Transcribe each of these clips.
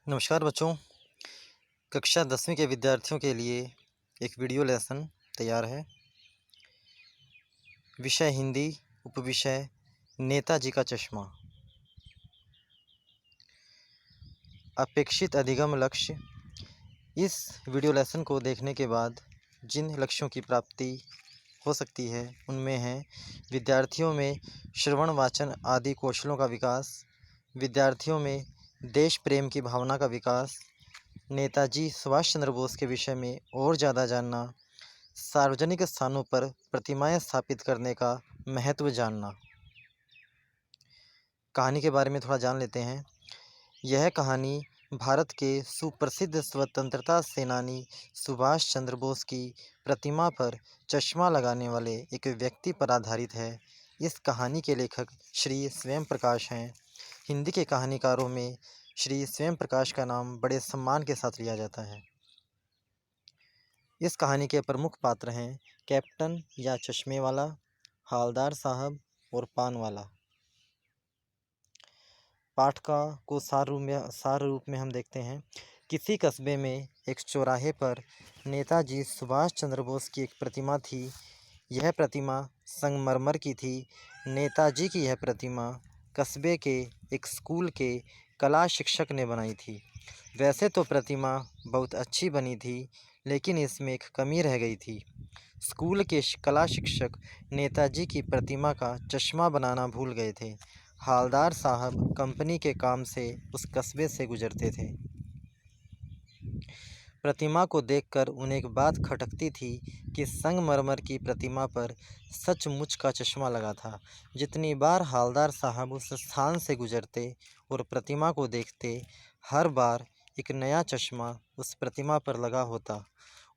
नमस्कार बच्चों। कक्षा 10वीं के विद्यार्थियों के लिए एक वीडियो लेसन तैयार है। विषय हिंदी, उपविषय नेताजी का चश्मा। अपेक्षित अधिगम लक्ष्य। इस वीडियो लेसन को देखने के बाद जिन लक्ष्यों की प्राप्ति हो सकती है उनमें है विद्यार्थियों में श्रवण वाचन आदि कौशलों का विकास, विद्यार्थियों में देश प्रेम की भावना का विकास, नेताजी सुभाष चंद्र बोस के विषय में और ज़्यादा जानना, सार्वजनिक स्थानों पर प्रतिमाएं स्थापित करने का महत्व जानना। कहानी के बारे में थोड़ा जान लेते हैं। यह कहानी भारत के सुप्रसिद्ध स्वतंत्रता सेनानी सुभाष चंद्र बोस की प्रतिमा पर चश्मा लगाने वाले एक व्यक्ति पर आधारित है। इस कहानी के लेखक श्री स्वयं प्रकाश हैं। हिंदी के कहानीकारों में श्री स्वयं प्रकाश का नाम बड़े सम्मान के साथ लिया जाता है। इस कहानी के प्रमुख पात्र हैं कैप्टन या चश्मे वाला, हालदार साहब और पान वाला। पाठ को सार रूप में हम देखते हैं। किसी कस्बे में एक चौराहे पर नेताजी सुभाष चंद्र बोस की एक प्रतिमा थी। यह प्रतिमा संगमरमर की थी। नेताजी की यह प्रतिमा कस्बे के एक स्कूल के कला शिक्षक ने बनाई थी। वैसे तो प्रतिमा बहुत अच्छी बनी थी, लेकिन इसमें एक कमी रह गई थी। स्कूल के कला शिक्षक नेताजी की प्रतिमा का चश्मा बनाना भूल गए थे। हालदार साहब कंपनी के काम से उस कस्बे से गुजरते थे। प्रतिमा को देखकर उन्हें एक बात खटकती थी कि संगमरमर की प्रतिमा पर सचमुच का चश्मा लगा था। जितनी बार हालदार साहब उस स्थान से गुजरते और प्रतिमा को देखते, हर बार एक नया चश्मा उस प्रतिमा पर लगा होता।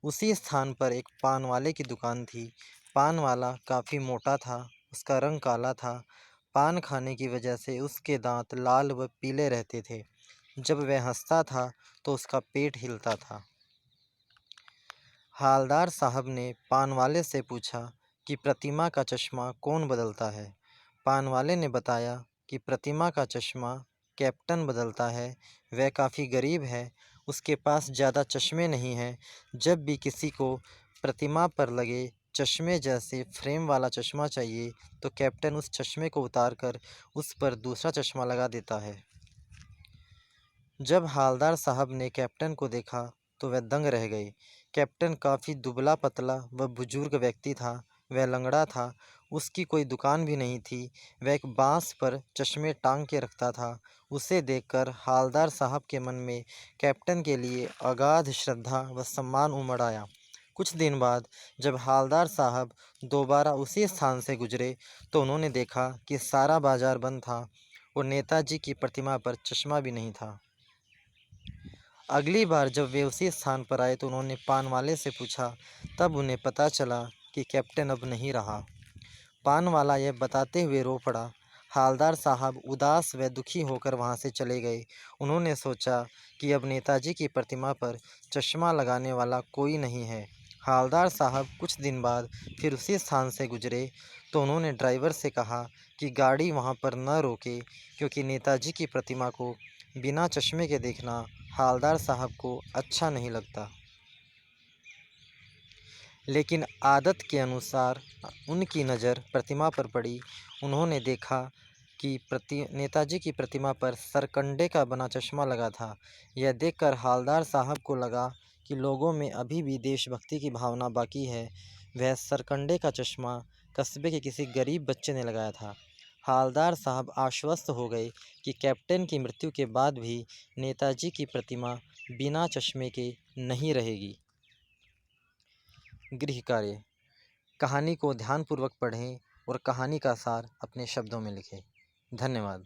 उसी स्थान पर एक पान वाले की दुकान थी। पान वाला काफ़ी मोटा था, उसका रंग काला था। पान खाने की वजह से उसके दांत लाल व पीले रहते थे। जब वह हंसता था तो उसका पेट हिलता था। हालदार साहब ने पान वाले से पूछा कि प्रतिमा का चश्मा कौन बदलता है। पान वाले ने बताया कि प्रतिमा का चश्मा कैप्टन बदलता है। वह काफ़ी गरीब है, उसके पास ज़्यादा चश्मे नहीं हैं। जब भी किसी को प्रतिमा पर लगे चश्मे जैसे फ्रेम वाला चश्मा चाहिए तो कैप्टन उस चश्मे को उतार कर उस पर दूसरा चश्मा लगा देता है। जब हालदार साहब ने कैप्टन को देखा तो वह दंग रह गए। कैप्टन काफ़ी दुबला पतला व बुजुर्ग व्यक्ति था। वह लंगड़ा था, उसकी कोई दुकान भी नहीं थी। वह एक बांस पर चश्मे टांग के रखता था। उसे देखकर हालदार साहब के मन में कैप्टन के लिए अगाध श्रद्धा व सम्मान उमड़ आया। कुछ दिन बाद जब हालदार साहब दोबारा उसी स्थान से गुजरे तो उन्होंने देखा कि सारा बाजार बंद था और नेताजी की प्रतिमा पर चश्मा भी नहीं था। अगली बार जब वे उसी स्थान पर आए तो उन्होंने पान वाले से पूछा। तब उन्हें पता चला कि कैप्टन अब नहीं रहा। पान वाला यह बताते हुए रो पड़ा। हालदार साहब उदास व दुखी होकर वहां से चले गए। उन्होंने सोचा कि अब नेताजी की प्रतिमा पर चश्मा लगाने वाला कोई नहीं है। हालदार साहब कुछ दिन बाद फिर उसी स्थान से गुजरे तो उन्होंने ड्राइवर से कहा कि गाड़ी वहां पर न रोके, क्योंकि नेताजी की प्रतिमा को बिना चश्मे के देखना हालदार साहब को अच्छा नहीं लगता। लेकिन आदत के अनुसार उनकी नज़र प्रतिमा पर पड़ी। उन्होंने देखा कि नेताजी की प्रतिमा पर सरकंडे का बना चश्मा लगा था। यह देखकर हालदार साहब को लगा कि लोगों में अभी भी देशभक्ति की भावना बाकी है। वह सरकंडे का चश्मा कस्बे के किसी गरीब बच्चे ने लगाया था। हालदार साहब आश्वस्त हो गए कि कैप्टन की मृत्यु के बाद भी नेताजी की प्रतिमा बिना चश्मे के नहीं रहेगी। गृह कार्य। कहानी को ध्यानपूर्वक पढ़ें और कहानी का सार अपने शब्दों में लिखें। धन्यवाद।